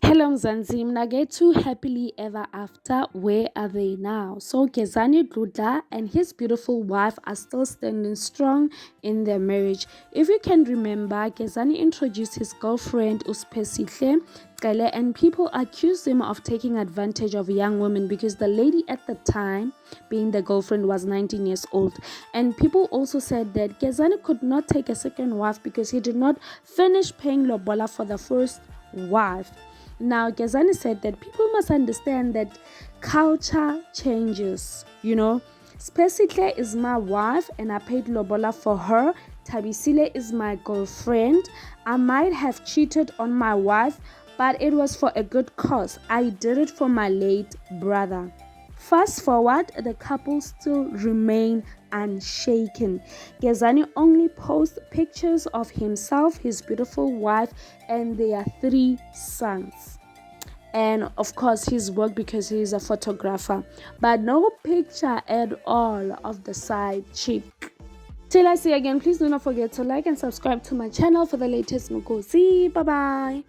Hello Mzansi, Mnakwethu Happily Ever After. Where are they now? So Gezani Dludla and his beautiful wife are still standing strong in their marriage. If you can remember, Gezani introduced his girlfriend Uspesihle Kele, and people accused him of taking advantage of young women because the lady at the time, being the girlfriend, was 19 years old. And people also said that Gezani could not take a second wife because he did not finish paying lobola for the first wife. Now, Gezani said that people must understand that culture changes. Spesihle is my wife and I paid lobola for her. Tabisile is my girlfriend. I might have cheated on my wife, but it was for a good cause. I did it for my late brother. Fast forward, the couple still remain unshaken. Gezani only posts pictures of himself, his beautiful wife, and their 3 sons. And of course, his work because he is a photographer, but no picture at all of the side chick. Till I see you again, please do not forget to like and subscribe to my channel for the latest Mukosi. Bye bye.